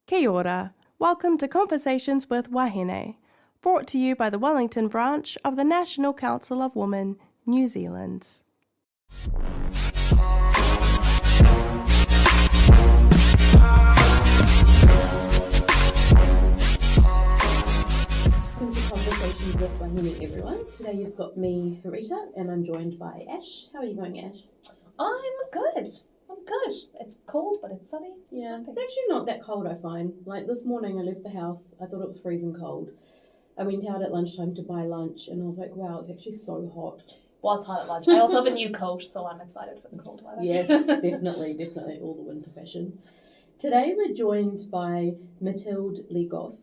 Kia ora. Welcome to Conversations with Wahine, brought to you by the Wellington branch of the National Council of Women, New Zealand. Welcome to Conversations with Wahine, everyone. Today you've got me, Harita, and I'm joined by Ash. How are you going, Ash? I'm good. It's cold, but it's sunny. Yeah, it's actually not that cold, I find. Like this morning I left the house, I thought it was freezing cold. I went out at lunchtime to buy lunch and I was like, wow, it's actually so hot. Well, it's hot at lunch. I also have a new coat, so I'm excited for the cold weather. Yes, definitely, all the winter fashion. Today we're joined by Mathilde Le Goff,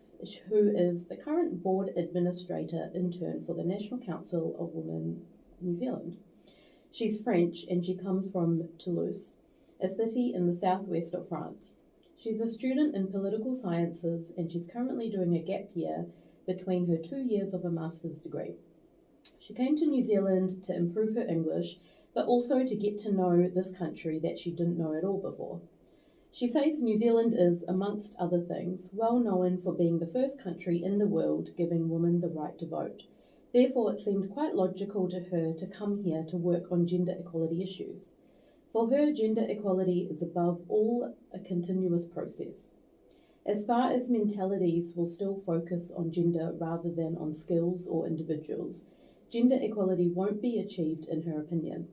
who is the current board administrator intern for the National Council of Women, New Zealand. She's French and she comes from Toulouse, a city in the southwest of France. She's a student in political sciences and she's currently doing a gap year between her 2 years of a master's degree. She came to New Zealand to improve her English, but also to get to know this country that she didn't know at all before. She says New Zealand is, amongst other things, well known for being the first country in the world giving women the right to vote. Therefore, it seemed quite logical to her to come here to work on gender equality issues. For her, gender equality is above all a continuous process. As far as mentalities will still focus on gender rather than on skills or individuals, gender equality won't be achieved in her opinion.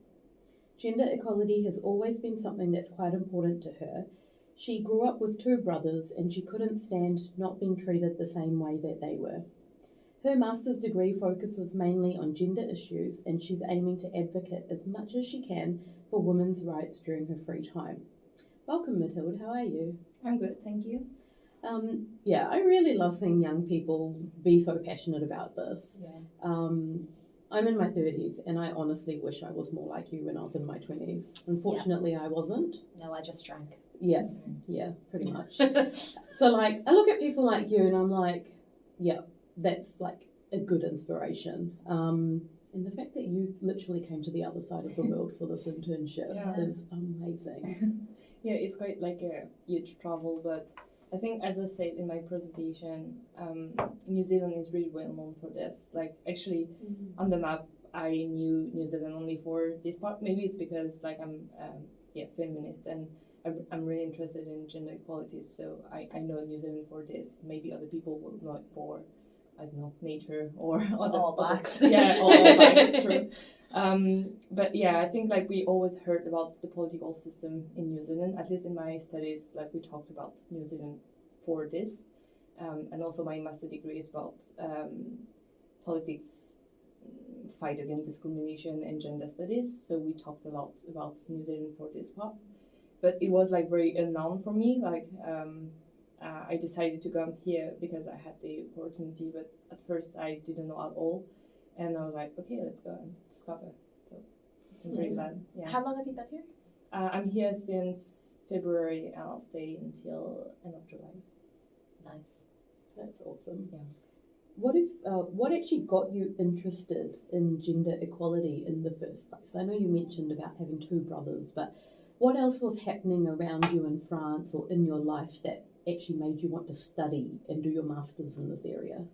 Gender equality has always been something that's quite important to her. She grew up with two brothers and she couldn't stand not being treated the same way that they were. Her master's degree focuses mainly on gender issues and she's aiming to advocate as much as she can for women's rights during her free time. Welcome, Mathilde. How are you? I'm good, thank you. Yeah, I really love seeing young people be so passionate about this. Yeah. I'm in my 30s and I honestly wish I was more like you when I was in my 20s. Unfortunately, I wasn't. No, I just drank. Yeah, pretty much. So like, I look at people like you and I'm like, yeah, that's like a good inspiration. And the fact that you literally came to the other side of the world for this internship is amazing. Yeah, it's quite like a huge travel, but I think, as I said in my presentation, New Zealand is really well known for this. Like, actually, on the map, I knew New Zealand only for this part. Maybe it's because, like, I'm feminist and I'm really interested in gender equality, so I know New Zealand for this. Maybe other people will know it for, I don't know, nature or other All Blacks. Yeah, all Blacks, true. But yeah, I think like we always heard about the political system in New Zealand. At least in my studies, like we talked about New Zealand for this, and also my master degree is about politics, fight against discrimination, and gender studies. So we talked a lot about New Zealand for this part, but it was like very unknown for me. Like I decided to come here because I had the opportunity, but at first I didn't know at all. And I was like, okay, let's go and discover. So it's pretty sad. Yeah. How long have you been here? I'm here since February and I'll stay until end of July. Nice. That's awesome. Yeah. What actually got you interested in gender equality in the first place? I know you mentioned about having two brothers, but what else was happening around you in France or in your life that actually made you want to study and do your master's in this area?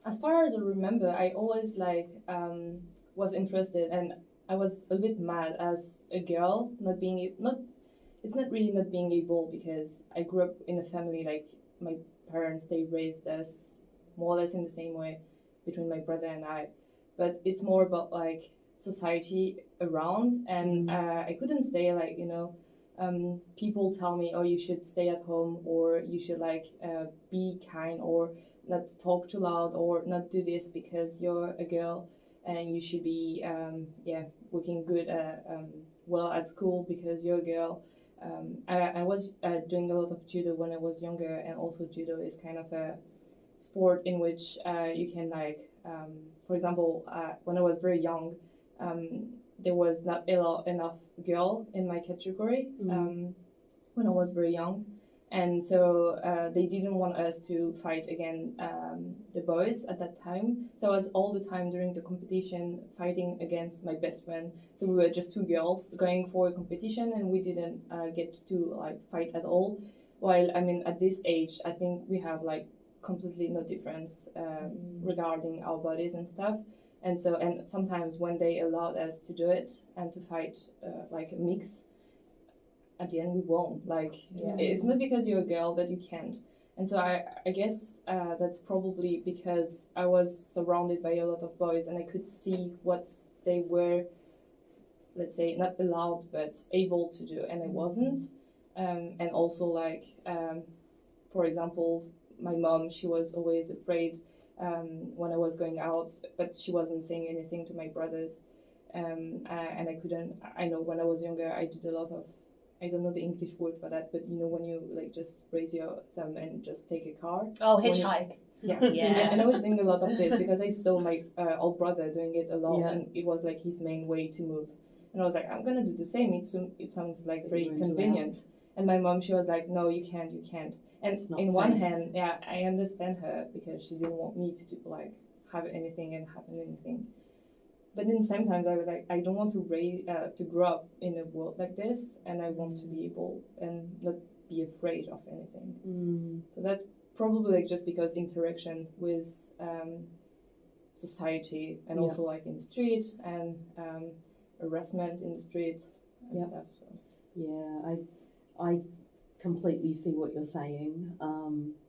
As far as I remember, I always was interested, and I was a bit mad as a girl it's not really not being able, because I grew up in a family, like my parents, they raised us more or less in the same way between my brother and I, but it's more about like society around, and I couldn't stay like, people tell me, oh, you should stay at home, or you should be kind, or not talk too loud, or not do this because you're a girl and you should be working good well at school because you're a girl. I was doing a lot of judo when I was younger, and also judo is kind of a sport in which you can for example, when I was very young, there was not enough girl in my category when I was very young. And so they didn't want us to fight against the boys at that time. So I was all the time during the competition fighting against my best friend. So we were just two girls going for a competition, and we didn't get to like fight at all. While I mean, at this age, I think we have like completely no difference regarding our bodies and stuff. And so, and sometimes when they allowed us to do it and to fight like a mix, at the end we won't. Like, it's not because you're a girl that you can't. And so I guess that's probably because I was surrounded by a lot of boys and I could see what they were, let's say, not allowed but able to do, and I wasn't. And also, like, for example, my mom, she was always afraid when I was going out, but she wasn't saying anything to my brothers. And I couldn't, I know when I was younger, I did a lot of, I don't know the English word for that, but you know, when you like just raise your thumb and just take a car. Oh, hitchhike. Yeah. Yeah. And I was doing a lot of this because I saw my old brother doing it a lot, and it was like his main way to move. And I was like, I'm gonna do the same. It sounds like very convenient. And my mom, she was like, no, you can't. And in one hand, yeah, I understand her because she didn't want me to do, like, have anything and happen anything. But then sometimes I was like, I don't want to grow up in a world like this, and I want to be able and not be afraid of anything. So that's probably like just because interaction with society and also like in the street and harassment in the street and stuff. So. Yeah, I completely see what you're saying.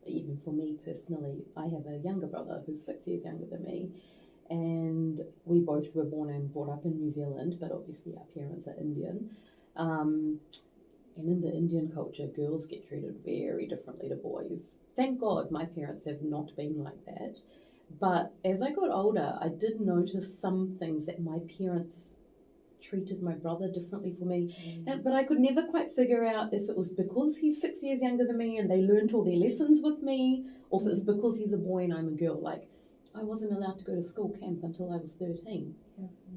Even for me personally, I have a younger brother who's 6 years younger than me, and we both were born and brought up in New Zealand, but obviously our parents are Indian. And in the Indian culture, girls get treated very differently to boys. Thank God my parents have not been like that. But as I got older, I did notice some things that my parents treated my brother differently for me. But I could never quite figure out if it was because he's 6 years younger than me and they learned all their lessons with me, or if it was because he's a boy and I'm a girl. Like, I wasn't allowed to go to school camp until I was 13.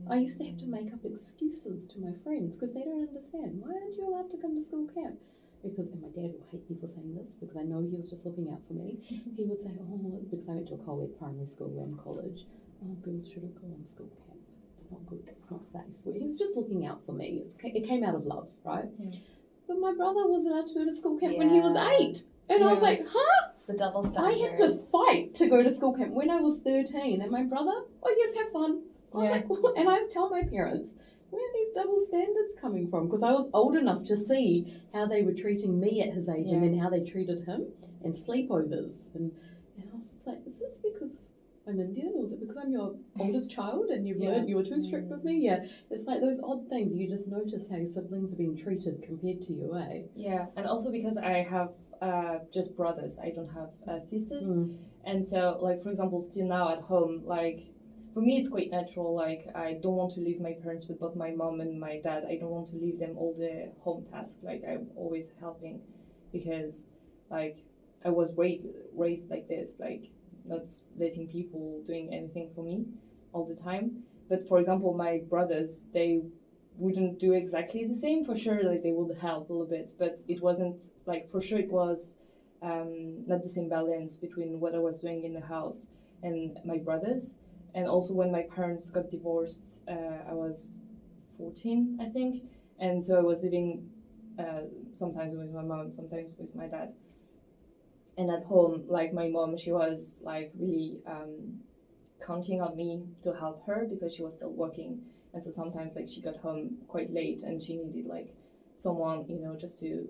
I used to have to make up excuses to my friends because they don't understand. Why aren't you allowed to come to school camp? Because, and my dad will hate me for saying this because I know he was just looking out for me. He would say, oh, because I went to a co-ed primary school and college, oh, girls shouldn't go on school camp. It's not good, it's not safe. He was just looking out for me. It came out of love, right? But my brother was allowed to go to school camp when he was 8. And I was like, huh? The double standard. I had to fight to go to school camp when I was 13, and my brother, oh yes, have fun. Like, and I tell my parents, where are these double standards coming from? Because I was old enough to see how they were treating me at his age and then how they treated him, and sleepovers. And I was just like, is this because I'm Indian, or is it because I'm your oldest child and you've learned you were too strict with me? Yeah, it's like those odd things. You just notice how your siblings are being treated compared to you, eh? Yeah, and also because I have just brothers, I don't have sisters, and so, like, for example, still now at home, like, for me it's quite natural. Like, I don't want to leave my parents with both my mom and my dad. I don't want to leave them all the home tasks. Like, I'm always helping because, like, I was raised like this, like, not letting people doing anything for me all the time. But for example, my brothers, they wouldn't do exactly the same. For sure, like, they would help a little bit, but it wasn't, like, for sure it was not the same balance between what I was doing in the house and my brothers. And also when my parents got divorced, I was 14, I think, and so I was living sometimes with my mom, sometimes with my dad. And at home, like, my mom, she was like really counting on me to help her because she was still working. And so sometimes, like, she got home quite late and she needed, like, someone, you know, just to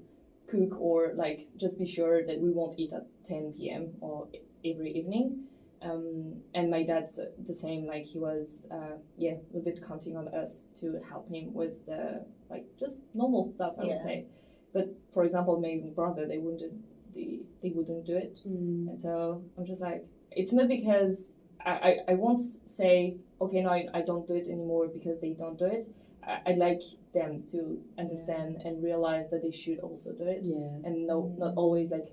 cook or, like, just be sure that we won't eat at 10 p.m. or every evening. And my dad's the same, like, he was, a little bit counting on us to help him with the, like, just normal stuff, I would say. But, for example, my brother, they wouldn't do it. And so I'm just like, it's not because I won't say, okay, no, I don't do it anymore because they don't do it. I'd like them to understand and realize that they should also do it. And not always, like,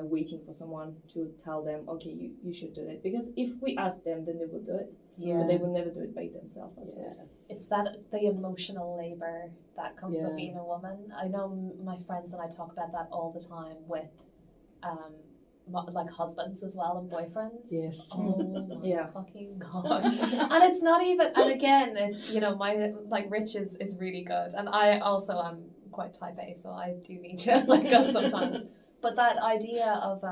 waiting for someone to tell them, okay, you should do it. Because if we ask them, then they will do it. Yeah. But they will never do it by themselves. It's the emotional labor that comes of being a woman. I know my friends and I talk about that all the time with like husbands as well and boyfriends. Yes. Oh my Yeah. fucking god. And it's not even, and again, it's, you know, my, like, Rich is really good. And I also am quite type A, so I do need to let go sometimes. But that idea of,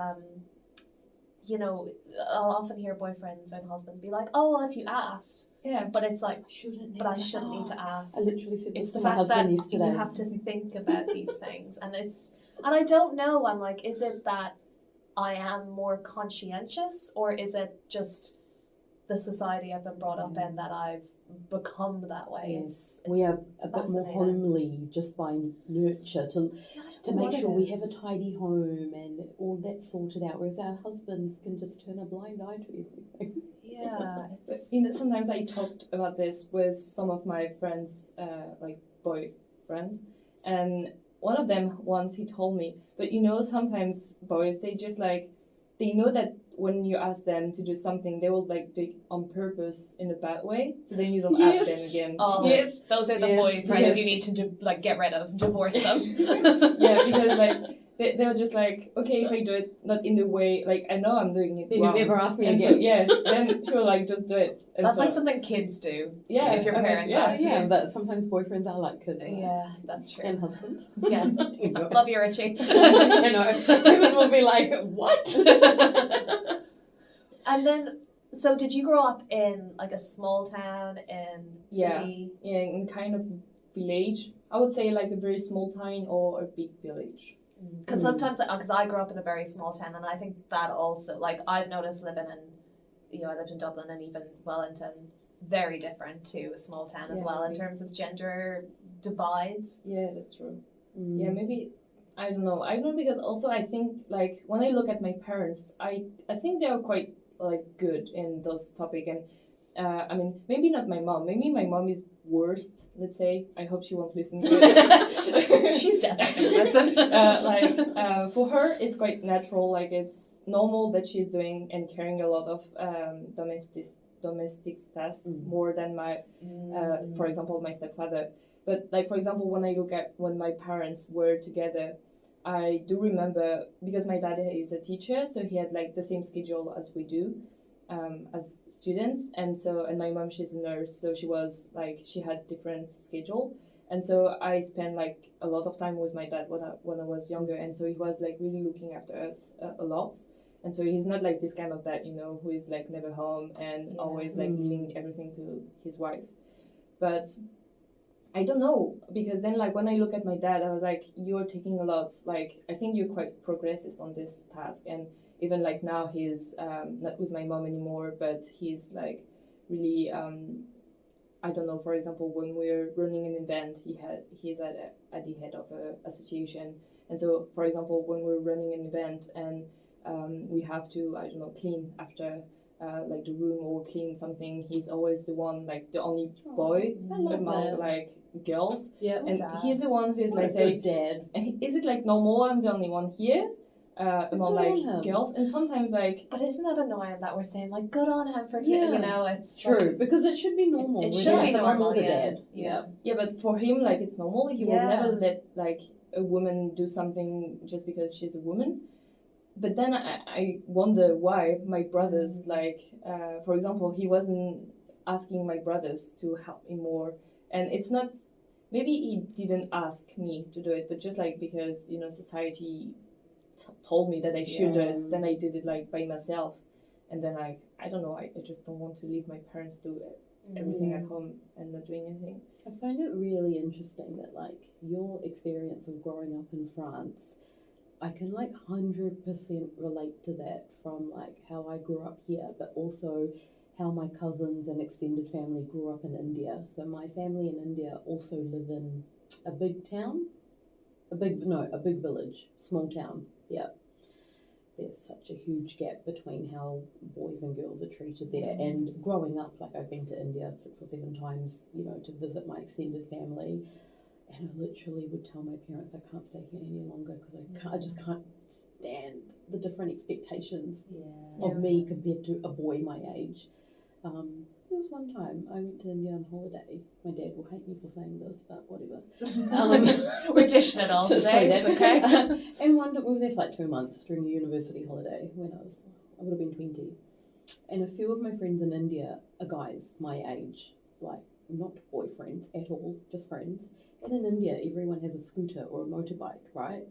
you know, I'll often hear boyfriends and husbands be like, oh, well, if you asked. Yeah. But it's like, I shouldn't need to ask. I literally said It's this to the my fact husband that yesterday. you have to think about these things. And I don't know, I'm like, is it that I am more conscientious, or is it just the society I've been brought up in that I've become that way? Yes. We are a bit more fascinating. homely just by nurture to make sure we have a tidy home and all that sorted out, whereas our husbands can just turn a blind eye to everything. Yeah. But, you know, sometimes I talked about this with some of my friends, like boy friends, and one of them once he told me, but you know, sometimes boys, they just like, they know that when you ask them to do something, they will like do it on purpose in a bad way, so then you don't ask them again. Oh, Yes. those are the Yes. boyfriends Yes. you need to like get rid of, divorce them. Yeah, because like they're just like, okay, if I do it not in the way, like I know I'm doing it Then wrong. you never ask me And again. so, yeah, then she'll like just do it. And That's so, like something kids do. yeah, if your okay, parents yeah, ask Yeah, you. but sometimes boyfriends are like kids. right? Yeah, that's true. And husbands. Yeah. You know. Love you, Richie. You know, women will be like, what? And then, so did you grow up in like a small town in Yeah. city? yeah, in kind of village. I would say like a very small town or a big village. Because sometimes, because I grew up in a very small town, and I think that also, like, I've noticed living in, you know, I lived in Dublin and even Wellington, very different to a small town as Yeah, well in maybe. terms of gender divides. Yeah, that's true. Mm. Yeah, maybe I don't know. I don't know, because also I think like when I look at my parents, I think they are quite like good in those topic, and I mean maybe not my mom. Maybe my mom is worst. Let's say. I hope she won't listen to it. She's definitely listen. For her, it's quite natural. Like it's normal that she's doing and carrying a lot of domestic tasks more than my, for example, my stepfather. But like for example, when I look at when my parents were together, I do remember, because my dad is a teacher, so he had like the same schedule as we do, as students, and my mom, she's a nurse, so she had different schedule, and so I spent like a lot of time with my dad when I was younger, and so he was like really looking after us a lot, and so he's not like this kind of dad, you know, who is like never home and always like leaving everything to his wife, but I don't know, because then like when I look at my dad, I was like, you're taking a lot, like I think you're quite progressive on this task, and even like now he's not with my mom anymore, but he's like really I don't know, for example, when we're running an event, he's at the head of a association, and so for example when we're running an event and we have to, I don't know, clean after like the room or clean something, he's always the one, like the only boy among like girls, Yeah. and he's the one who's What like a saying, good dad. is it like normal I'm the only one here among Good like on him. girls, and sometimes like But isn't that annoying that we're saying like good on him for Yeah. you know, it's True, like, because it should be normal. It whether should be it's the mum normal, or the yeah. dad. Yeah. but for him like it's normal. He will Yeah. never let like a woman do something just because she's a woman. But then I wonder why my brothers, like, for example, he wasn't asking my brothers to help him more. And it's not, maybe he didn't ask me to do it, but just like because, you know, society told me that I should do it, then I did it like by myself. And then I don't know, I just don't want to leave my parents do everything at home and not doing anything. I find it really interesting that like your experience of growing up in France, I can like 100% relate to that from like how I grew up here, but also how my cousins and extended family grew up in India. So my family in India also live in a big town, a big village, small town. Yeah. There's such a huge gap between how boys and girls are treated there. And growing up, like I've been to India 6 or 7 times, you know, to visit my extended family. And I literally would tell my parents, I can't stay here any longer because I just can't understand the different expectations Yeah. of me compared to a boy my age. There was one time I went to India on holiday. My dad will hate me for saying this, but whatever. We're dishing it all Just say today. that. It's okay. And we were there for like 2 months during a university holiday when I would have been 20. And a few of my friends in India are guys my age, like not boyfriends at all, just friends. And in India, everyone has a scooter or a motorbike, right?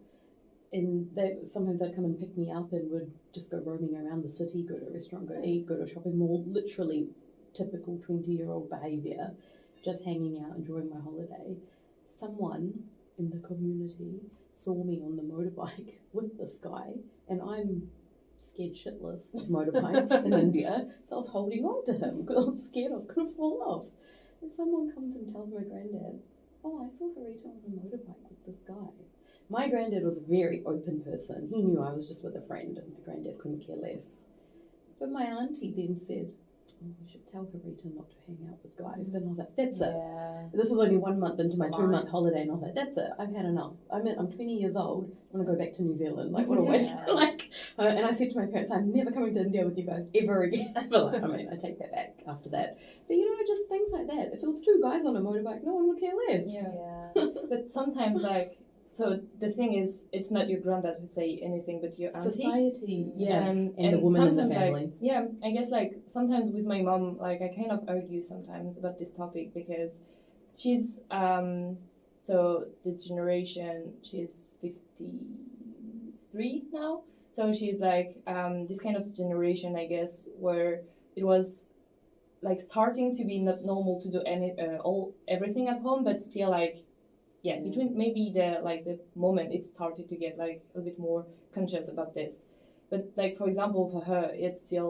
And sometimes they'd come and pick me up and would just go roaming around the city, go to a restaurant, go eat, go to a shopping mall, literally typical 20-year-old behaviour, just hanging out, enjoying my holiday. Someone in the community saw me on the motorbike with this guy, and I'm scared shitless of motorbikes in India, so I was holding on to him because I was scared I was going to fall off. And someone comes and tells my granddad, "Oh, I saw Harita on a motorbike with this guy." My granddad was a very open person. He knew I was just with a friend, and my granddad couldn't care less. But my auntie then said, "Oh, we should tell Harita not to hang out with guys." And I was like, "That's it." Yeah. This was only 1 month into my It's 2-month fine. holiday, and I was like, "That's it. I've had enough. I'm 20 years old. I want to go back to New Zealand. Like, what a waste." Yeah. And I said to my parents, "I'm never coming to India with you guys ever again." But I take that back after that. But just things like that. If it was 2 guys on a motorbike, no one would care less. Yeah. But sometimes, so the thing is, it's not your granddad who'd say anything, but your auntie. Society, yeah, and the and woman in the sometimes, family. I guess sometimes with my mom, I kind of argue sometimes about this topic because she's so the generation, she's 53 now, so she's this kind of generation, I guess, where it was starting to be not normal to do everything at home, but still between maybe the moment it started to get a little bit more conscious about this. But for example, for her, it's still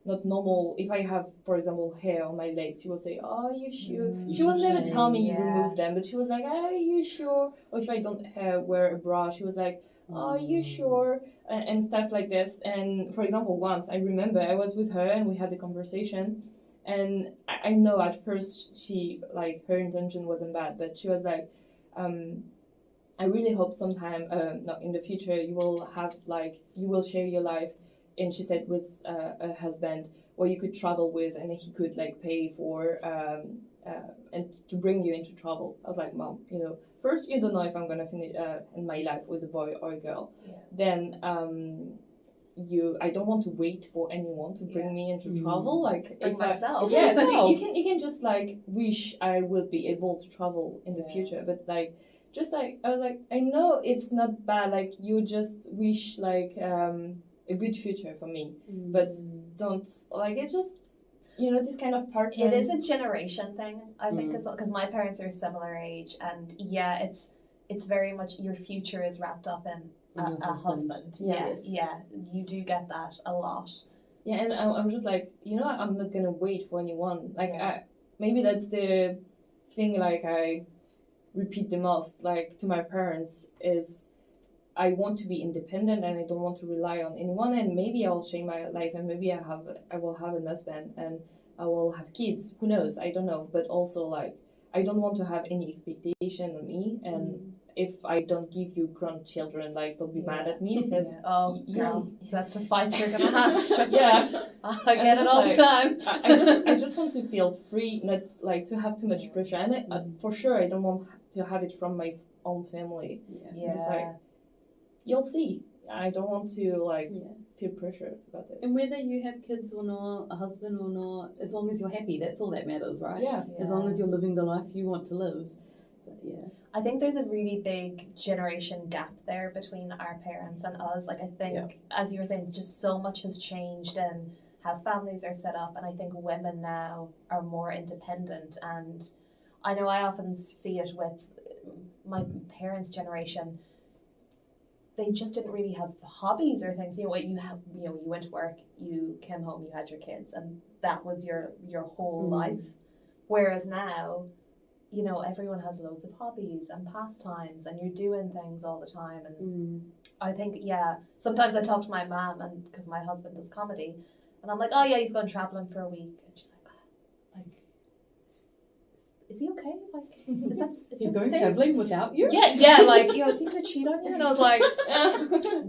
not normal. If I have, for example, hair on my legs, she will say, "Oh, you sure?" She will never tell me you remove them, but she was like, "Oh, you sure?" Or if I don't wear a bra, she was like, "Oh, you sure?" And stuff like this. And for example, once I remember I was with her and we had a conversation, and I know at first she her intention wasn't bad, but she was like, "I really hope sometime, in the future, you will have you will share your life," and she said with a husband, where you could travel with, and he could pay for and to bring you into travel. I was like, "Mom, first you don't know if I'm gonna finish in my life with a boy or a girl. Yeah. Then I don't want to wait for anyone to bring me into travel. Bring myself. Yes, you can just wish I will be able to travel in the future, but just I was like, I know it's not bad. You just wish a good future for me, but don't it's just this kind of part. It is a generation thing, I think, as well, because my parents are similar age, and it's very much your future is wrapped up in a husband. Yes. Yeah, you do get that a lot. Yeah, and I'm just I'm not gonna wait for anyone. Maybe that's the thing. I repeat the most to my parents is I want to be independent and I don't want to rely on anyone, and maybe I'll change my life and maybe I will have an husband and I will have kids. Who knows? I don't know. But also I don't want to have any expectation on me, and if I don't give you grandchildren, don't be mad at me because girl, that's a fight you're gonna have. I get it just all the time. I just want to feel free, not to have too much pressure, and for sure I don't want to have it from my own family. Just you'll see. I don't want to feel pressure about this. And whether you have kids or not, a husband or not, as long as you're happy, that's all that matters, right? Yeah. As long as you're living the life you want to live. But I think there's a really big generation gap there between our parents and us. I think, as you were saying, just so much has changed in how families are set up, and I think women now are more independent. And I know I often see it with my parents' generation. They just didn't really have hobbies or things. You went to work, you came home, you had your kids, and that was your whole life. Whereas now, everyone has loads of hobbies and pastimes, and you're doing things all the time. And I think, sometimes I talk to my mum, and because my husband does comedy, and I'm like, "Oh yeah, he's gone traveling for a week," and she's like, is he okay? Like, is He's it going safe? travelling without you? Yeah, like, is he gonna cheat on you? And I was like,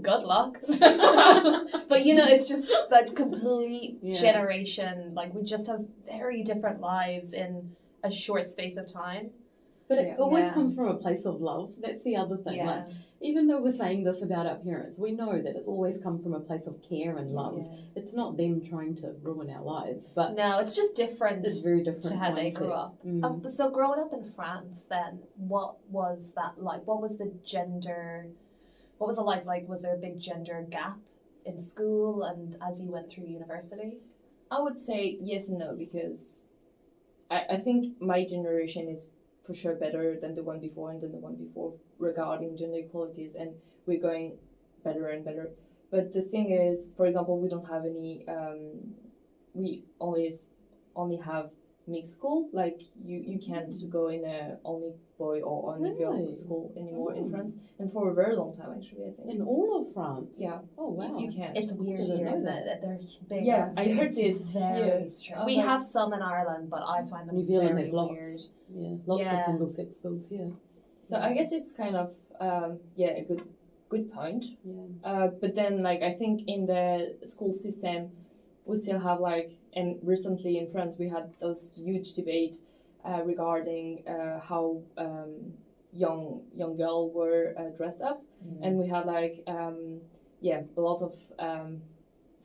good luck. But it's just that complete generation. Like, we just have very different lives in a short space of time. But it always Yeah. comes from a place of love. That's the other thing. Yeah. Like, even though we're saying this about our parents, we know that it's always come from a place of care and love. Yeah. It's not them trying to ruin our lives, but No, it's just different it's very different to how they mindset. grew up. Mm. So growing up in France, then, what was that like? What was the gender? What was it like? Like, was there a big gender gap in school and as you went through university? I would say yes and no, because I think my generation is for sure better than the one before and than the one before regarding gender equalities, and we're going better and better. But the thing is, for example, we don't have any, we always only have mixed school. Like, you can't go in a only boy or only girl Really? school anymore in Oh. France, and for a very long time actually, I think. In all of France? Yeah. Oh, wow. You can't. It's weird Didn't here, know isn't that. it? That they're big. Yeah, ones. I heard It's this very here. strict. I was We like- have some in Ireland, but I find them New Zealand very has lots. weird. Yeah, lots of Yeah. single-sex schools here. So I guess it's kind of a good point. Yeah. But then, like, I think in the school system, we still have and recently in France we had those huge debate regarding how young girls were dressed up, and we had a lot of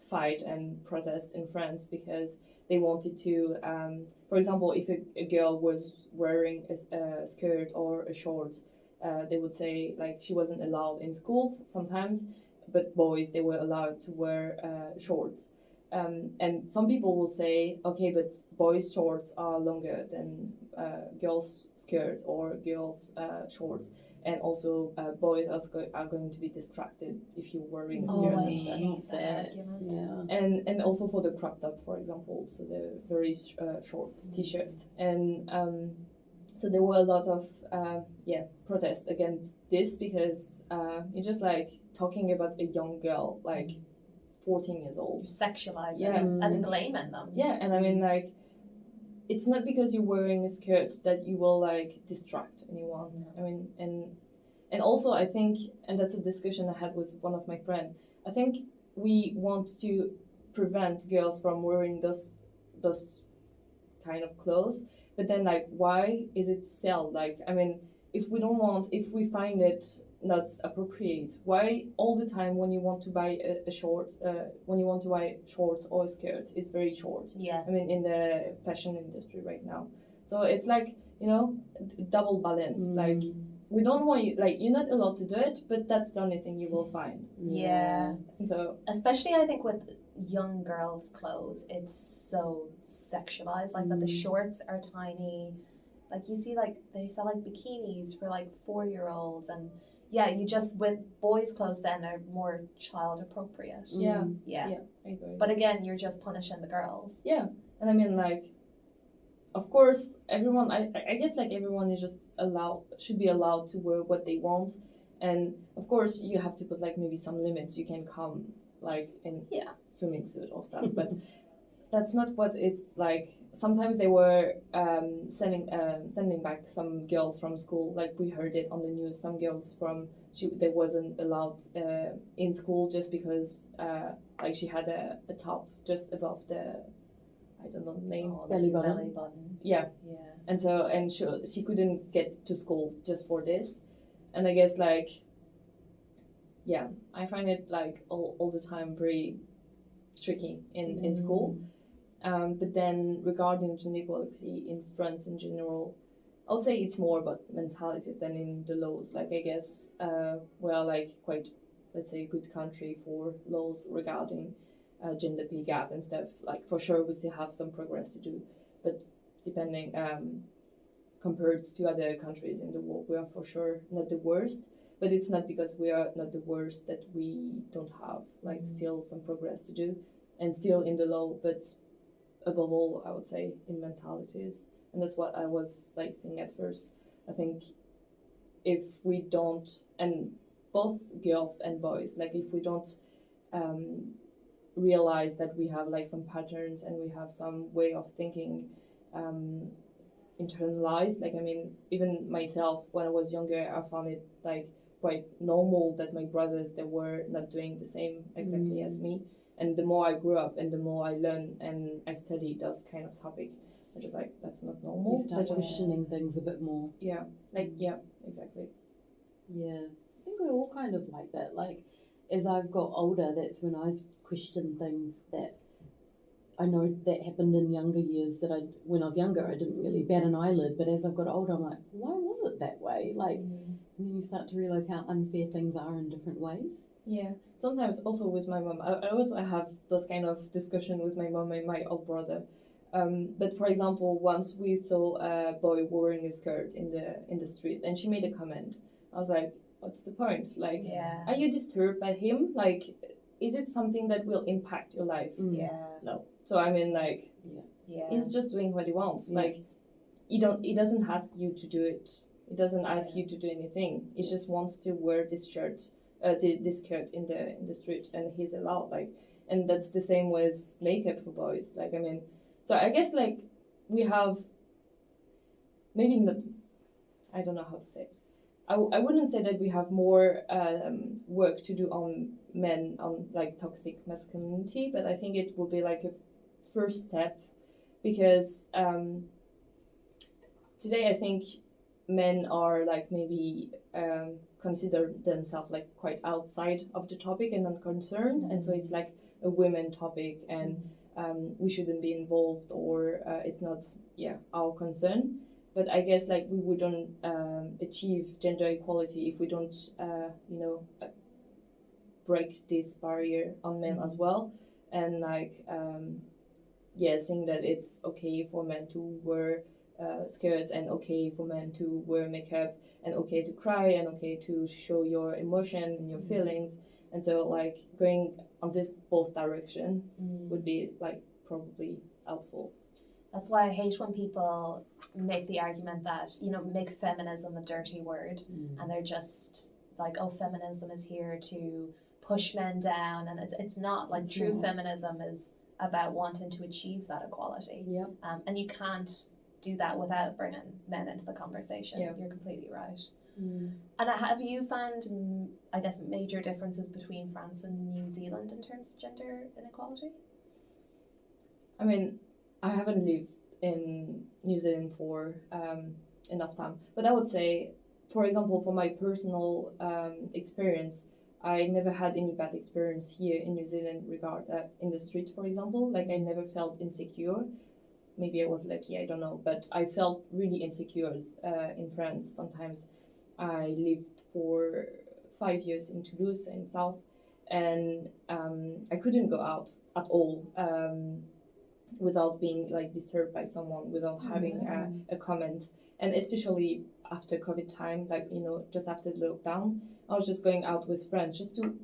fight and protest in France because they wanted to, for example, if a girl was wearing a skirt or a short, they would say she wasn't allowed in school sometimes, but boys, they were allowed to wear shorts. And some people will say, okay, but boys' shorts are longer than girls' skirt or girls' shorts. And also, boys are going to be distracted if you're wearing a skirt. I and stuff. hate that that. argument. Yeah. And also for the crop top, for example, so the very short t-shirt. And so there were a lot of protests against this because it's just talking about a young girl, 14 years old. Sexualizing Yeah. and blaming them. Yeah, and I mean, it's not because you're wearing a skirt that you will distract anyone. I mean, and also I think, and that's a discussion I had with one of my friends. I think we want to prevent girls from wearing those kind of clothes, but then why is it sell? I mean, if we find it not appropriate, why all the time when you want to buy a short, when you want to buy shorts or a skirt, it's very short. Yeah. I mean, in the fashion industry right now. So it's double balance. We don't want you, you're not allowed to do it, but that's the only thing you will find. Yeah. And so, Especially, I think, with young girls' clothes, it's so sexualized. That the shorts are tiny. You see, they sell bikinis for 4-year-olds, and yeah, you just with boys' clothes then are more child appropriate. yeah, Yeah. I agree. But again, you're just punishing the girls. Yeah, and I mean, of course, everyone. I guess everyone is just should be allowed to wear what they want, and of course you have to put maybe some limits. You can come in swimming suit or stuff, but that's not what it's like. Sometimes they were sending back some girls from school. We heard it on the news. Some girls they wasn't allowed in school just because she had a top just above the, I don't know the name. Belly button. Belly button. Yeah. Yeah. And so she couldn't get to school just for this, and I guess I find it all the time very tricky in school. But then regarding gender equality in France in general, I'll say it's more about mentalities than in the laws. I guess we're quite, let's say, a good country for laws regarding gender pay gap and stuff. For sure we still have some progress to do, but depending compared to other countries in the world, we are for sure not the worst. But it's not because we are not the worst that we don't have still some progress to do, and still in the law, but above all, I would say in mentalities. And that's what I was saying at first. I think if we don't, and both girls and boys, if we don't realize that we have some patterns and we have some way of thinking internalized. Like, I mean, even myself, when I was younger, I found it like quite normal that my brothers, they were not doing the same exactly as me. And the more I grew up and the more I learned and I studied those kind of topics, I'm just like, that's not normal. You start questioning things a bit more. Yeah, like, yeah, exactly. Yeah, I think we're all kind of like that. Like, as I've got older, that's when I've questioned things that I know that happened in younger years that when I was younger, I didn't really bat an eyelid. But as I've got older, I'm like, why was it that way? Like, and then you start to realize how unfair things are in different ways. Yeah, sometimes also with my mom, I also have this kind of discussion with my mom and my old brother. But for example, once we saw a boy wearing a skirt in the street, and she made a comment. I was like, "What's the point? Like, are you disturbed by him? Like, is it something that will impact your life?" No. So I mean, like, he's just doing what he wants. Like, he doesn't ask you to do it. He doesn't ask you to do anything. He just wants to wear this shirt. This skirt in the street, and he's allowed, like, and that's the same with makeup for boys. Like, I mean, so I guess like we have maybe not, I don't know how to say it. I wouldn't say that we have more work to do on men on like toxic masculinity, but I think it will be like a first step because today I think men are like maybe consider themselves like quite outside of the topic and not concerned, and so it's like a women topic, and we shouldn't be involved, or it's not our concern. But I guess like we wouldn't achieve gender equality if we don't break this barrier on men as well, and like saying that it's okay for men to wear skirts, and okay for men to wear makeup, and okay to cry, and okay to show your emotion and your feelings. And so like going on this both direction would be like probably helpful. That's why I hate when people make the argument that, make feminism a dirty word, and they're just like, oh, feminism is here to push men down, and it's not. Like, true feminism is about wanting to achieve that equality. And you can't do that without bringing men into the conversation. You're completely right. And have you found, I guess, major differences between France and New Zealand in terms of gender inequality? I mean, I haven't lived in New Zealand for enough time, but I would say, for example, for my personal experience, I never had any bad experience here in New Zealand in the street, for example. Like, I never felt insecure. Maybe I was lucky, I don't know, but I felt really insecure in France. Sometimes I lived for 5 years in Toulouse in South, and I couldn't go out at all without being like disturbed by someone, without having a comment. And especially after COVID time, like, just after the lockdown, I was just going out with friends just to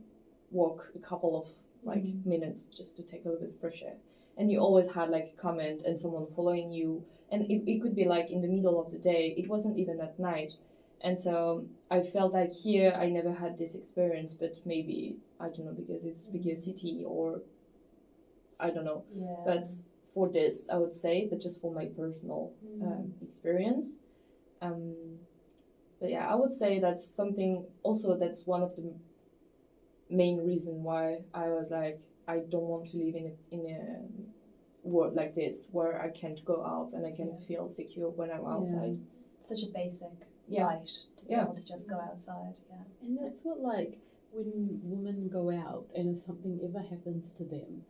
walk a couple of like minutes, just to take a little bit of fresh air. And you always had like a comment and someone following you, and it could be like in the middle of the day. It wasn't even at night. And so I felt like here I never had this experience, but maybe, I don't know, because it's bigger city, or I don't know. But for this, I would say, but just for my personal experience. But yeah, I would say that's something also, that's one of the main reason why I was like, I don't want to live in a world like this where I can't go out and I can feel secure when I'm outside. Such a basic right to be able to just go outside. And that's what, like, when women go out and if something ever happens to them,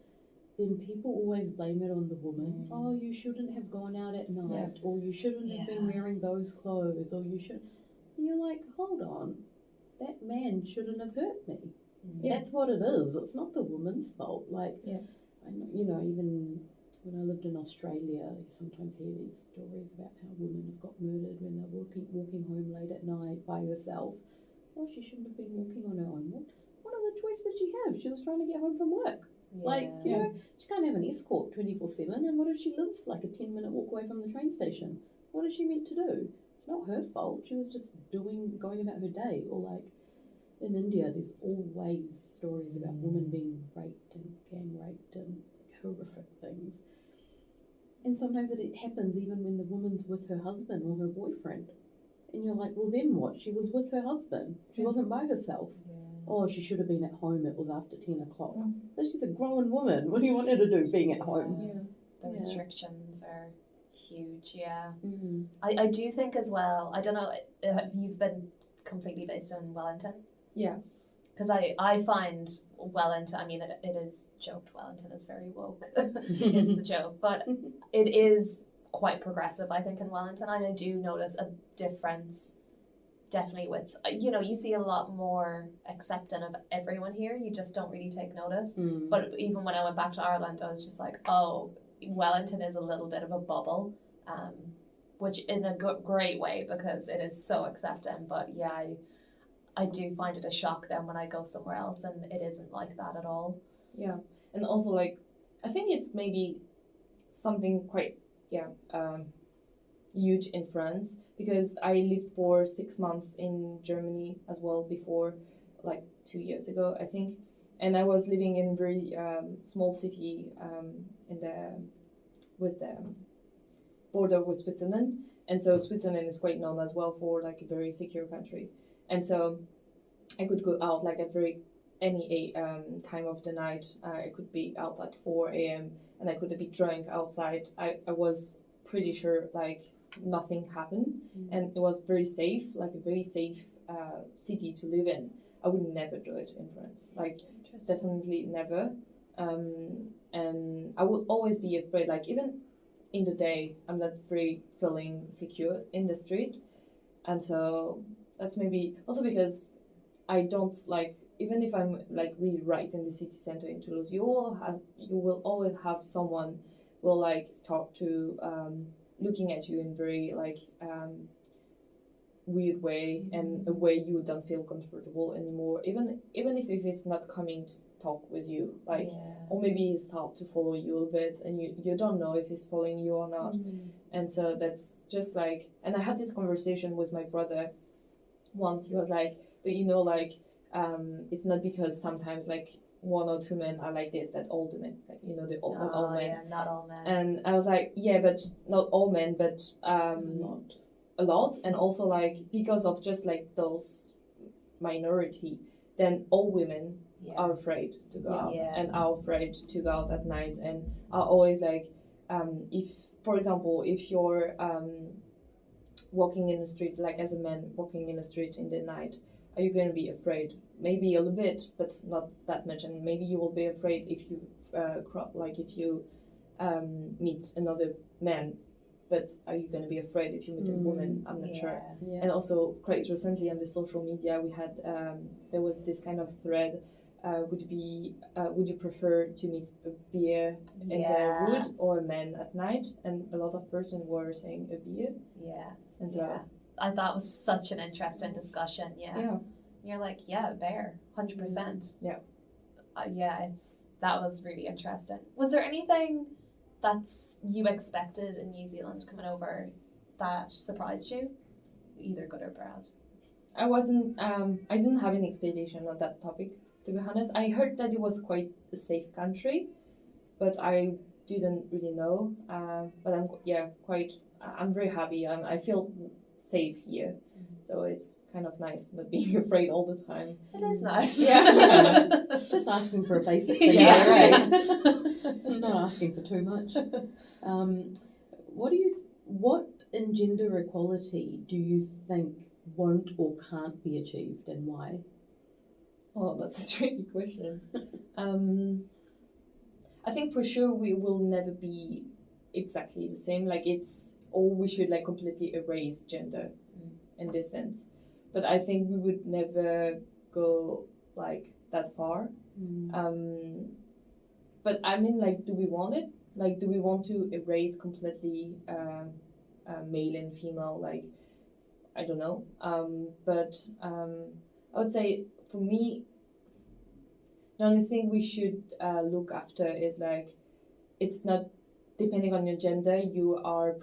then people always blame it on the woman. Oh, you shouldn't have gone out at night, or you shouldn't have been wearing those clothes, or you should. And you're like, hold on, that man shouldn't have hurt me. That's what it is. It's not the woman's fault. Like, I know, even when I lived in Australia, you sometimes hear these stories about how women have got murdered when they're walking home late at night by herself. Oh, she shouldn't have been walking on her own. What other choice did she have? She was trying to get home from work. Like, she can't have an escort 24/7. And what if she lives like a 10-minute walk away from the train station? What is she meant to do? It's not her fault. She was just going about her day. Or like in India, there's always stories about women being raped and gang raped and horrific things. And sometimes it happens even when the woman's with her husband or her boyfriend. And you're like, well, then what? She was with her husband. She wasn't by herself. Yeah. Oh, she should have been at home. It was after 10 o'clock. But she's a grown woman. What do you want her to do being at home? The restrictions are huge, yeah. Mm-hmm. I do think as well, I don't know, you've been completely based in Wellington? Yeah. Because I find Wellington, I mean, it is joked Wellington is very woke, is the joke, but it is quite progressive, I think, in Wellington. And I do notice a difference, definitely with, you see a lot more accepting of everyone here. You just don't really take notice. Mm. But even when I went back to Ireland, I was just like, oh, Wellington is a little bit of a bubble, which in a great way because it is so accepting. But yeah, I do find it a shock then when I go somewhere else and it isn't like that at all. Yeah, and also like I think it's maybe something quite huge in France because I lived for 6 months in Germany as well before, like 2 years ago I think, and I was living in a very small city with the border with Switzerland, and so Switzerland is quite known as well for like a very secure country, and so I could go out like at any time of the night. I could be out at 4 a.m. and I could be drunk outside. I was pretty sure like nothing happened, and it was very safe, like a very safe city to live in. I would never do it in France, like definitely never. And I would always be afraid, like even in the day, I'm not very feeling secure in the street, and so that's maybe also because I don't like, even if I'm like really right in the city center in Toulouse, you will always have someone will like start to looking at you in very like weird way, and a way you don't feel comfortable anymore, even if it's not coming to talk with you, like or maybe he start to follow you a little bit and you don't know if he's following you or not. And so that's just like, and I had this conversation with my brother once. He was like, but like it's not because sometimes like one or two men are like this that all the men, like not all men. Yeah, not all men. And I was like, yeah, but not all men, but a lot, and also like because of just like those minority, then all women are afraid to go out and are afraid to go out at night, and are always like, if for example if you're walking in the street, like as a man walking in the street in the night, are you going to be afraid? Maybe a little bit, but not that much. And maybe you will be afraid if you meet another man. But are you going to be afraid if you meet a woman? I'm not sure. Yeah. And also, quite recently on the social media, we had there was this kind of thread. Would you prefer to meet a bear in the wood or a man at night? And a lot of persons were saying a bear. Yeah. And so I thought it was such an interesting discussion. Yeah. You're like, a bear, 100%. Yeah. That was really interesting. Was there anything that's you expected in New Zealand coming over that surprised you, either good or bad? I didn't have any expectation on that topic, to be honest. I heard that it was quite a safe country, but I didn't really know. But I'm very happy. I feel safe here, so it's kind of nice not being afraid all the time. It is nice. Yeah. Just asking for a basic thing. Yeah, right. I'm not asking for too much. What in gender equality do you think won't or can't be achieved, and why? Oh, that's a tricky question. I think for sure we will never be exactly the same. Like we should like completely erase gender in this sense. But I think we would never go like that far. But I mean, like, do we want it? Like, do we want to erase completely male and female? Like, I don't know. But I would say for me, the only thing we should look after is like, it's not depending on your gender. You are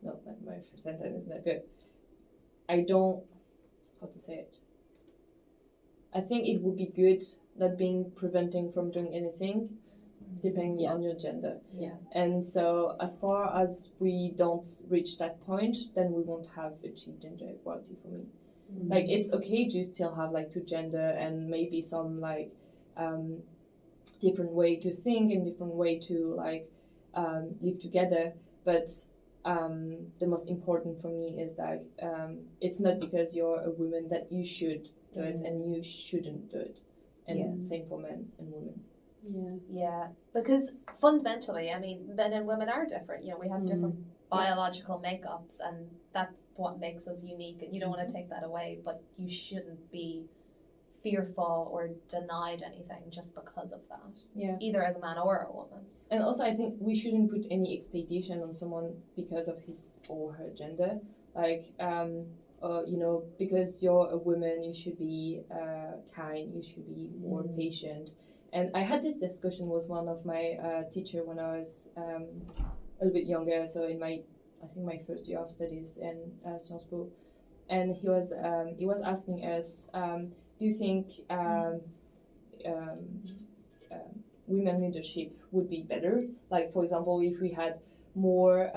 No, my sentence is not good. How to say it? I think it would be good not being preventing from doing anything, depending on your gender. Yeah. And so as far as we don't reach that point, then we won't have achieved gender equality for me. Like, it's okay to still have like two gender and maybe some like different way to think and different way to like live together, but the most important for me is that it's not because you're a woman that you should do it and you shouldn't do it, and same for men and women. Yeah, because fundamentally, I mean, men and women are different. You know, we have different biological makeups, and that's what makes us unique. And you don't want to take that away, but you shouldn't be fearful or denied anything just because of that. Yeah. Either as a man or a woman. And also, I think we shouldn't put any expectation on someone because of his or her gender. Like, you know, because you're a woman, you should be kind, you should be more patient. And I had this discussion with one of my teacher when I was a little bit younger, so in my, I think my first year of studies in Sciences Po, and he was asking us, do you think women leadership would be better? Like, for example, if we had more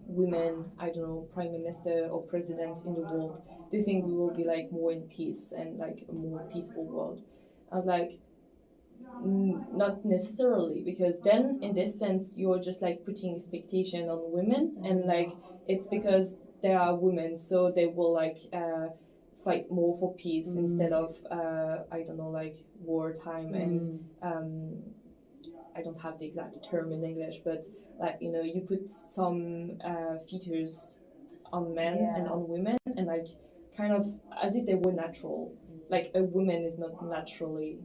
women, I don't know, prime minister or president in the world, do you think we will be like more in peace and like a more peaceful world? I was like, not necessarily, because then in this sense you're just like putting expectation on women, and like it's because they are women, so they will like fight more for peace instead of I don't know, like wartime and I don't have the exact term in English, but like, you know, you put some features on men and on women, and like kind of as if they were natural. Like a woman is not naturally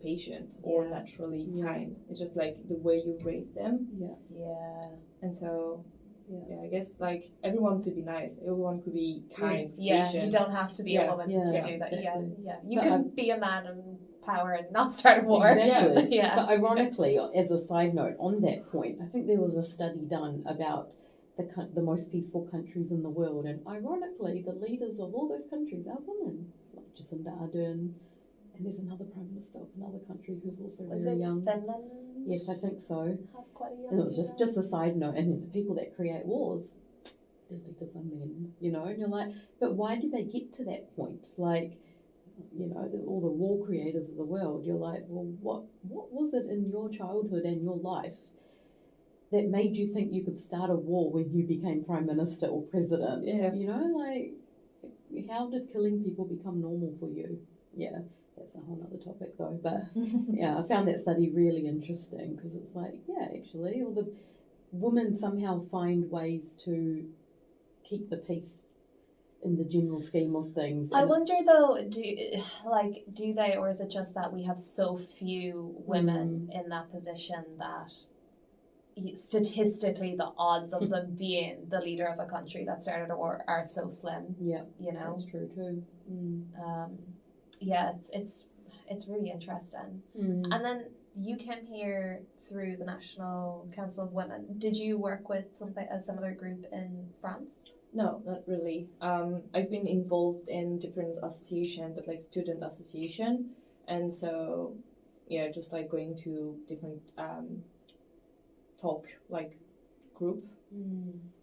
patient or naturally kind. It's just like the way you raise them. And so I guess like everyone could be nice, everyone could be kind, patient. You don't have to be a woman to do that. Exactly. You can be a man in power and not start a war. Exactly. Yeah. But ironically, as a side note on that point, I think there was a study done about the most peaceful countries in the world, and ironically, the leaders of all those countries are women, like Jacinda Ardern. And there's another prime minister of another country who's also very young. Finland? Yes, I think so. Have quite a young And it was just a side note. And then the people that create wars, their leaders are men, you know. And you're like, but why do they get to that point? Like, you know, all the war creators of the world. You're like, well, what was it in your childhood and your life that made you think you could start a war when you became prime minister or president? Yeah. You know, like, how did killing people become normal for you? Yeah. That's a whole other topic though, but yeah, I found that study really interesting because it's like, yeah, actually, all the women somehow find ways to keep the peace in the general scheme of things. I wonder though, do they, or is it just that we have so few women in that position that statistically the odds of them being the leader of a country that started a war are so slim? Yeah, you know, that's true too. Yeah, it's really interesting. And then you came here through the National Council of Women. Did you work with a similar group in France? No, not really. I've been involved in different associations, but like student association, and so yeah, just like going to different talk like group.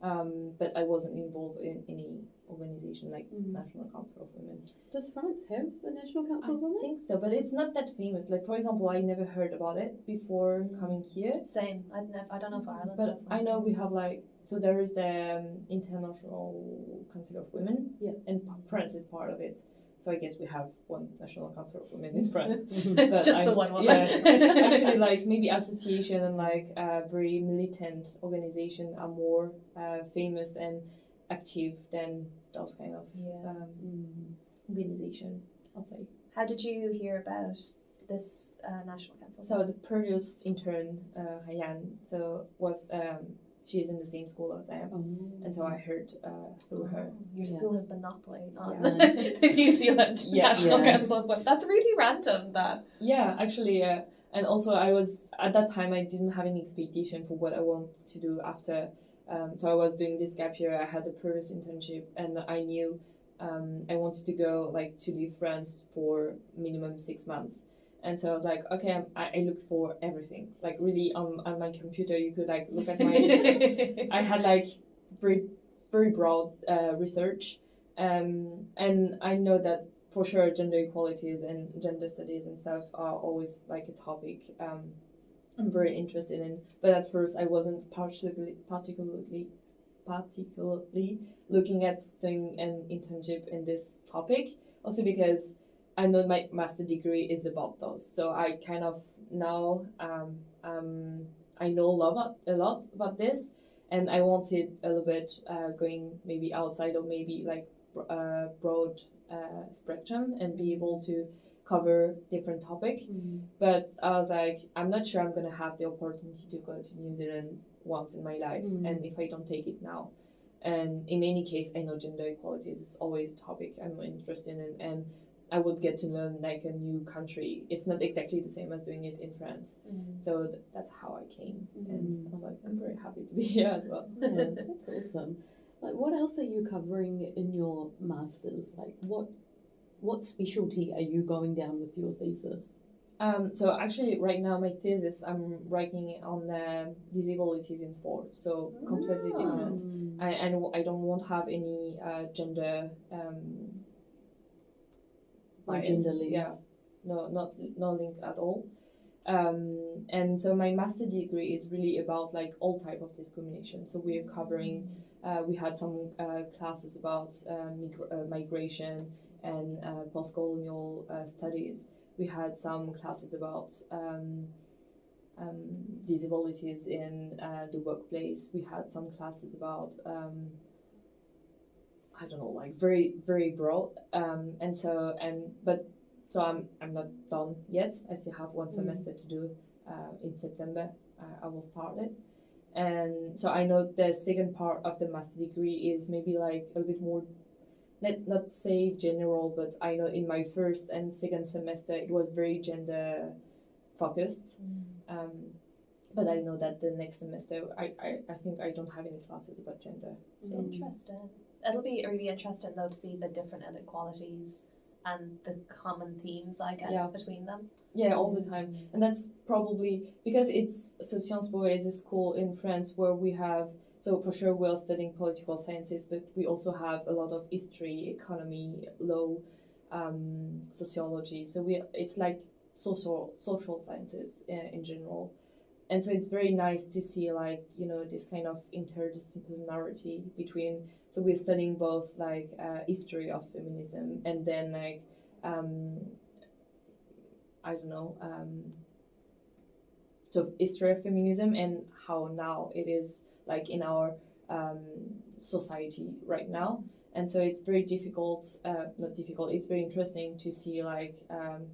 But I wasn't involved in any organization like National Council of Women. Does France have a National Council of Women? I think so, but it's not that famous. Like, for example, I never heard about it before coming here. Same. I don't know if Ireland. But I know we have like, so there is the International Council of Women, and France is part of it. So I guess we have one National Council of Women in France. But just the one woman. Yeah, actually, like maybe association and like very militant organization are more famous and active than those kind of organization, I'll say. How did you hear about this National Council? So the previous intern, Ryan, was she is in the same school as I am, and so I heard through her. Your school has monopoly on the New Zealand National Council of Women. That's really random, that. Yeah, actually, and also I was, at that time, I didn't have any expectation for what I wanted to do after. So I was doing this gap year, I had the previous internship, and I knew I wanted to go, like, to leave France for minimum 6 months. And so I was like, okay, I looked for everything. Like really on my computer, you could like look at my. I had like very broad research, and I know that for sure gender equalities and gender studies and stuff are always like a topic I'm very interested in. But at first, I wasn't particularly looking at doing an internship in this topic. Also because I know my master degree is about those, so I kind of now I know a lot about this, and I wanted a little bit going maybe outside or maybe like broad spectrum and be able to cover different topic. But I was like, I'm not sure I'm gonna have the opportunity to go to New Zealand once in my life, and if I don't take it now. And in any case, I know gender equality is always a topic I'm interested in, and I would get to learn like a new country. It's not exactly the same as doing it in France. So that's how I came, and I was like, I'm very happy to be here as well. Yeah, that's awesome. Like, what else are you covering in your masters? Like, what specialty are you going down with your thesis? So actually, right now my thesis I'm writing on disabilities in sports, so completely different. I don't want to have any gender bias. Gender links. Yeah, no link at all. And so my master degree is really about like all type of discrimination. So we are covering. We had some classes about migration and post-colonial studies. We had some classes about disabilities in the workplace. We had some classes about I don't know, like very very broad. So I'm not done yet. I still have one semester to do. In September, I will start it. And so I know the second part of the master degree is maybe like a little bit more, not say general, but I know in my first and second semester it was very gender focused. But I know that the next semester I think I don't have any classes about gender. So. Interesting. It'll be really interesting though to see the different inequalities and the common themes, I guess, between them. Yeah, all the time. And that's probably because Sciences Po is a school in France where we have, so for sure we're studying political sciences, but we also have a lot of history, economy, law, sociology. So it's like social sciences in general. And so it's very nice to see like, this kind of interdisciplinarity between, so we're studying both like history of feminism and then like, I don't know, so history of feminism and how now it is like in our society right now. And so it's very it's very interesting to see like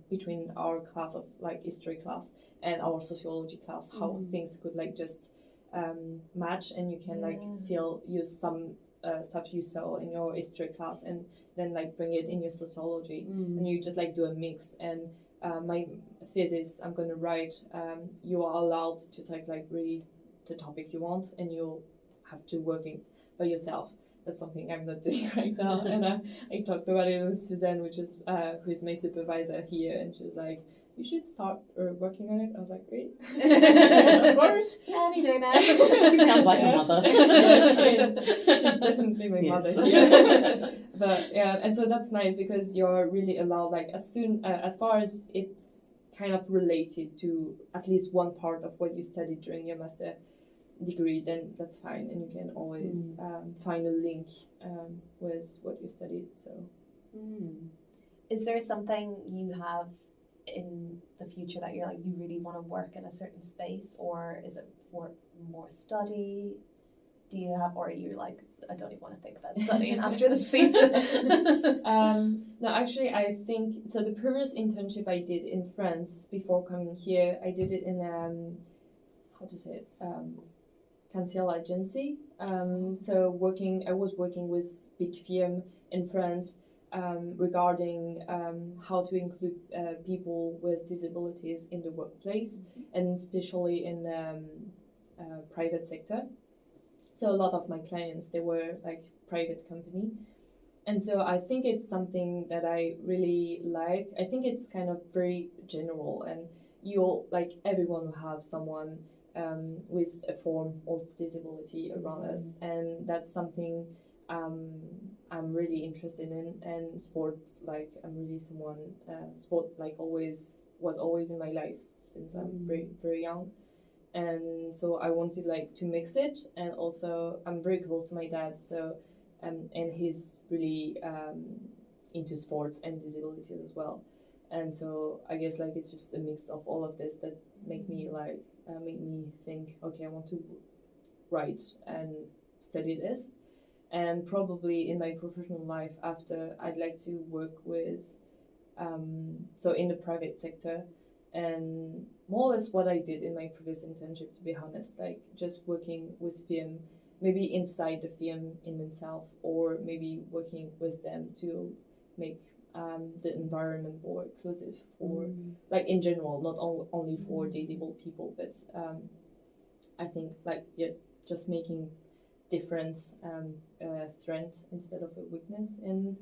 between our class of like history class and our sociology class, how things could like just match, and you can like still use some stuff you saw in your history class and then like bring it in your sociology, and you just like do a mix. And my thesis I'm going to write, you are allowed to take like really the topic you want, and you'll have to work it by yourself. That's something I'm not doing right now. And I talked about it with Suzanne, which is who's my supervisor here, and she was like, you should start working on it. I was like, great. Of course. Any day now. She sounds like a mother. Yeah, she is. She's definitely my mother here. But yeah, and so that's nice because you're really allowed, like as far as it's kind of related to at least one part of what you studied during your master degree, then that's fine, and you can always find a link with what you studied. So, is there something you have in the future that you're like you really want to work in a certain space, or is it for more study? Do you have, or are you like, I don't even want to think about studying after this thesis? No, actually, I think so. The previous internship I did in France before coming here, I did it in how to say it, council agency. So I was working with big firm in France regarding how to include people with disabilities in the workplace, and especially in private sector. So a lot of my clients, they were like private company, And so I think it's something that I really like. I think it's kind of very general, and you'll like everyone will have someone with a form of disability around us, and that's something I'm really interested in. And sports, like I'm really someone sport like always was always in my life since I'm very young, and so I wanted like to mix it, and also I'm very close to my dad, so. And he's really into sports and disabilities as well, and so I guess like it's just a mix of all of this that make me think, okay, I want to write and study this, and probably in my professional life after I'd like to work with so in the private sector, and more or less what I did in my previous internship, to be honest, like just working with film, maybe inside the film in itself, or maybe working with them to make the environment more inclusive for, like in general, not only for disabled people, but I think like yes, just making difference strength instead of a weakness in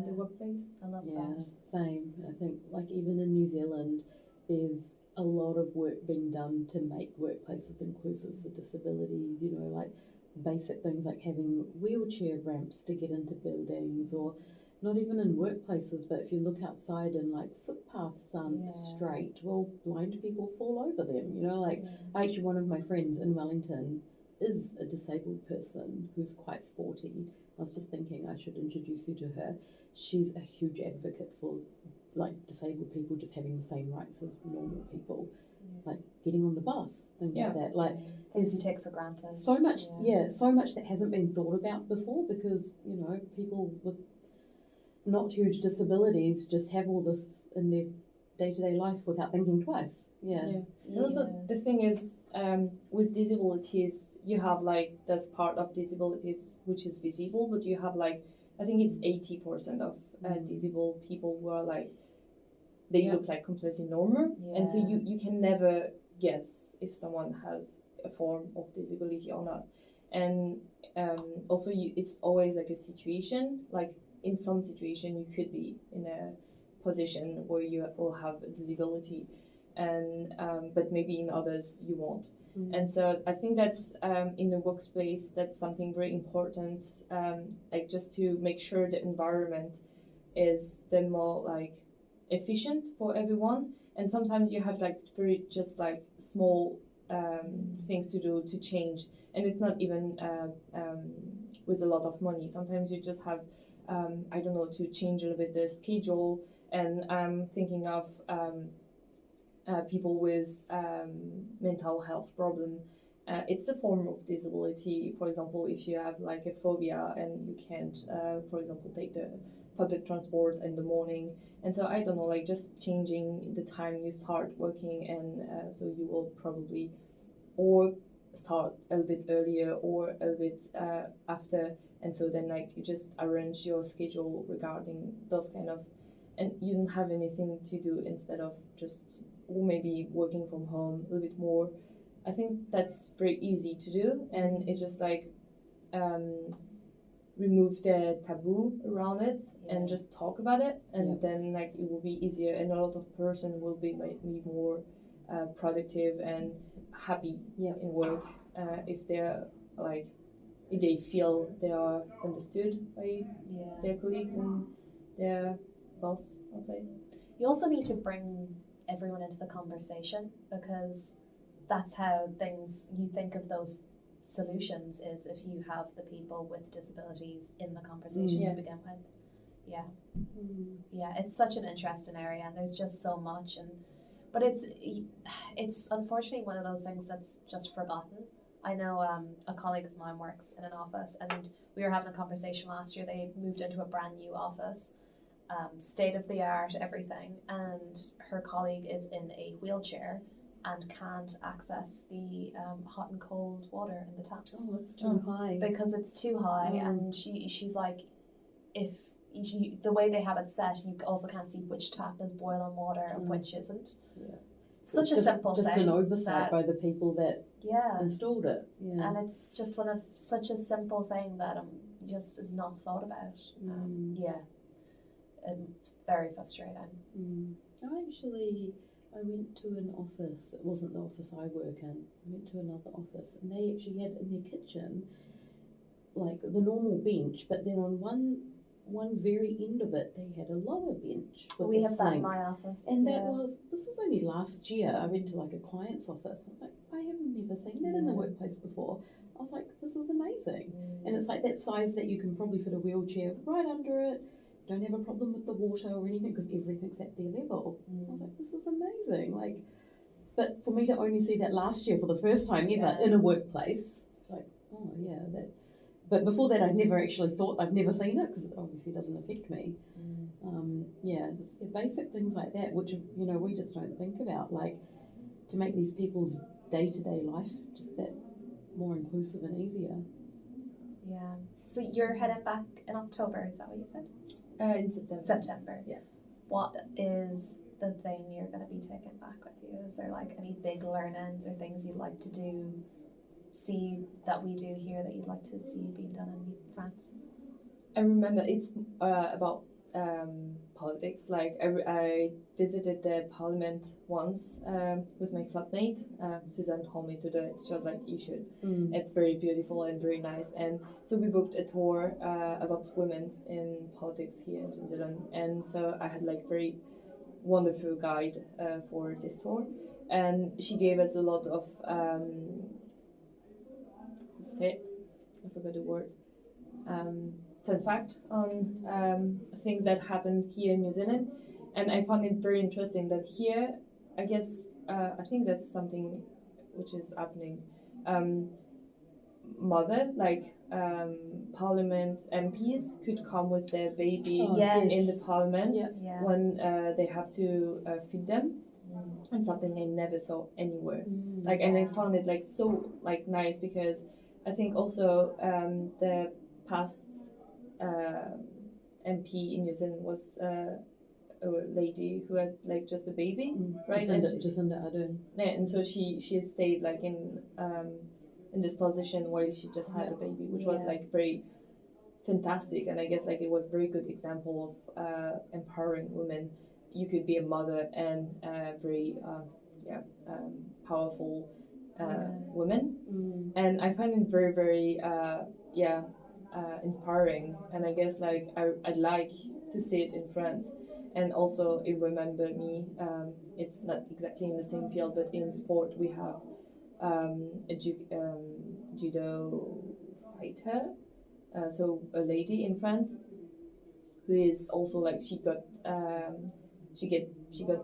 the workplace. I love Yeah, that. same. I think like even in New Zealand, there's a lot of work being done to make workplaces inclusive for disabilities, you know, like basic things like having wheelchair ramps to get into buildings, or not even in workplaces, but if you look outside and like footpaths aren't straight, well, blind people fall over them, you know, like actually one of my friends in Wellington is a disabled person who's quite sporty. I was just thinking I should introduce you to her. She's a huge advocate for like disabled people just having the same rights as normal people, like getting on the bus, things like that. Like things you take for granted. So much, so much that hasn't been thought about before, because you know people with not huge disabilities just have all this in their day-to-day life without thinking twice. And also the thing is, with disabilities, you have like this part of disabilities which is visible, but you have like I think it's 80% of disabled people who are like they look like completely normal, and so you can never guess if someone has a form of disability or not. And also it's always like a situation, like in some situation you could be in a position where you will have a disability, and but maybe in others you won't. And so I think that's in the workplace, that's something very important, like just to make sure the environment is the more like efficient for everyone. And sometimes you have like very just like small things to do to change, and it's not even with a lot of money. Sometimes you just have I don't know, to change a little bit the schedule. And I'm thinking of people with mental health problem. It's a form of disability. For example, if you have like a phobia and you can't, for example, take the public transport in the morning. And so I don't know, like just changing the time you start working, and so you will probably or start a little bit earlier or a little bit after. And so then like you just arrange your schedule regarding those kind of, and you don't have anything to do instead of just, or maybe working from home a little bit more. I think that's very easy to do, and it's just like remove the taboo around it and just talk about it, and then like it will be easier, and a lot of person will be like be more productive and happy in work if they're like if they feel they are understood by their colleagues and their boss, I'll say. You also need to bring everyone into the conversation, because that's how things, you think of those solutions, is if you have the people with disabilities in the conversation to begin with. It's such an interesting area, and there's just so much, but it's unfortunately one of those things that's just forgotten. I know a colleague of mine works in an office, and we were having a conversation last year. They moved into a brand new office, state of the art, everything, and her colleague is in a wheelchair and can't access the hot and cold water in the taps. Oh, it's too high. Because it's too high, and she's like, if the way they have it set, you also can't see which tap is boiling water and which isn't. Such a simple thing. Just an oversight by the people that installed it. And it's just such a simple thing that just is not thought about. Yeah, and it's very frustrating. I went to an office. It wasn't the office I work in. I went to another office, and they actually had in their kitchen like the normal bench, but then on one very end of it, they had a lower bench. With We a have that in sink. my office. And this was only last year. I went to like a client's office. I was like, I have never seen that in the workplace before. I was like, this is amazing. And it's like that size that you can probably fit a wheelchair right under it. Don't have a problem with the water or anything because everything's at their level. I was like, this is amazing. Like, but for me to only see that last year for the first time ever in a workplace, like, oh yeah, that. But before that, I'd never actually thought, I've never seen it because it obviously doesn't affect me. It's basic things like that, which, you know, we just don't think about, like to make these people's day-to-day life just that more inclusive and easier. Yeah. So you're heading back in October, is that what you said? In September. September. Yeah. What is the thing you're going to be taking back with you? Is there like any big learnings or things you'd like to see that we do here that you'd like to see being done in France? I remember it's about politics. Like I visited the parliament once with my flatmate. Suzanne told me to do it. She was like, you should. It's very beautiful and very nice. And so we booked a tour about women in politics here in New Zealand. And so I had like very wonderful guide for this tour. And she gave us a lot of, I forgot the word. Fun fact on things that happened here in New Zealand, and I found it very interesting that here, I guess, I think that's something which is happening. Parliament MPs could come with their baby in the parliament when they have to feed them, and something I never saw anywhere. And I found it like so like nice because I think also the past MP in New Zealand was a lady who had like just a baby, right? Jacinda Ardern. Yeah, and so she stayed like in this position while she just had a baby, which was like very fantastic, and I guess like it was a very good example of empowering women. You could be a mother and very powerful woman, and I find it very very inspiring, and I guess like I'd like to see it in France. And also it remembered me, it's not exactly in the same field, but in sport we have a judo fighter, so a lady in France who is also like she got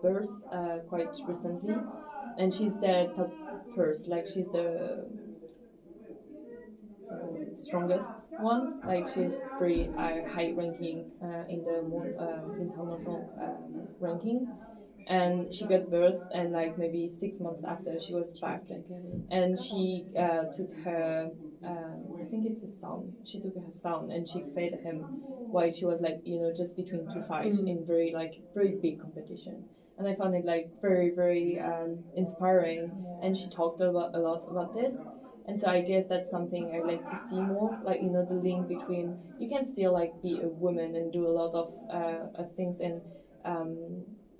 birth quite recently, and she's the top first, like she's the strongest one, like she's very high ranking in the international ranking, and she got birth, and like maybe 6 months after she was back, and she took her I think it's a son, she took her son and she fed him while she was like, you know, just between two fights in very big competition. And I found it like very very inspiring, and she talked a lot about this. And so I guess that's something I'd like to see more, like, you know, the link between, you can still like be a woman and do a lot of things, and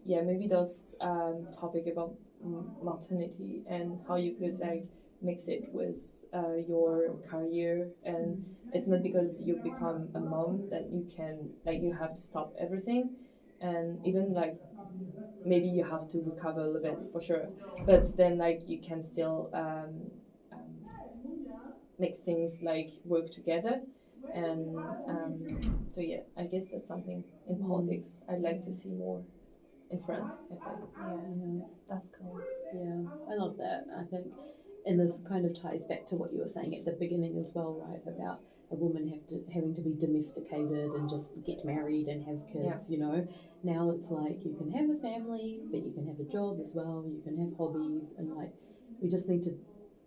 maybe those topic about maternity and how you could like mix it with your career, and it's not because you become a mom that you can like you have to stop everything, and even like maybe you have to recover a little bit for sure, but then like you can still make things like work together. And so yeah, I guess that's something in politics I'd like to see more in France, I'd say. Yeah, that's cool. Yeah, I love that. I think, and this kind of ties back to what you were saying at the beginning as well, right? About a woman having to be domesticated and just get married and have kids, you know. Now it's like you can have a family, but you can have a job as well, you can have hobbies, and like we just need to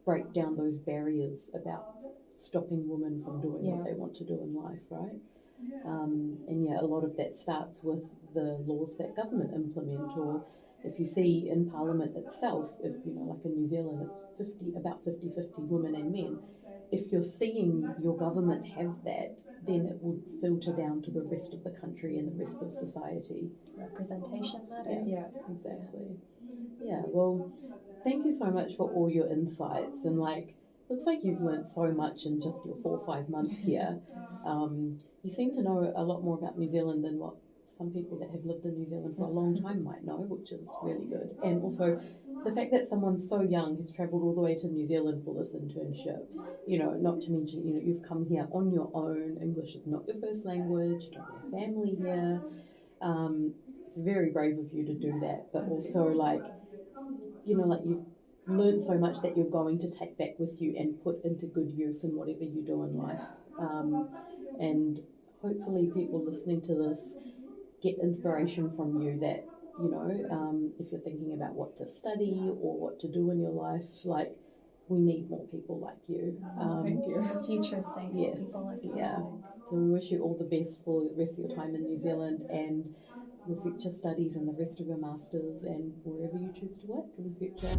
break down those barriers about stopping women from doing what they want to do in life, right? And a lot of that starts with the laws that government implement, or if you see in Parliament itself, if you know, like in New Zealand, it's about 50-50 women and men. If you're seeing your government have that, then it would filter down to the rest of the country and the rest of society. Representation matters. Yes, exactly. Yeah, well, thank you so much for all your insights, and like, looks like you've learned so much in just your 4 or 5 months here. You seem to know a lot more about New Zealand than what some people that have lived in New Zealand for a long time might know, which is really good. And also the fact that someone so young has travelled all the way to New Zealand for this internship, you know, not to mention, you know, you've come here on your own, English is not your first language, you don't have a family here. It's very brave of you to do that, but also like, you know, like you've learned so much that you're going to take back with you and put into good use in whatever you do in life. And hopefully people listening to this get inspiration from you that, you know, if you're thinking about what to study or what to do in your life, like, we need more people like you. Thank you. The future is safe Yes, for people like you. yeah. So we wish you all the best for the rest of your time in New Zealand and your future studies and the rest of your masters and wherever you choose to work in the future.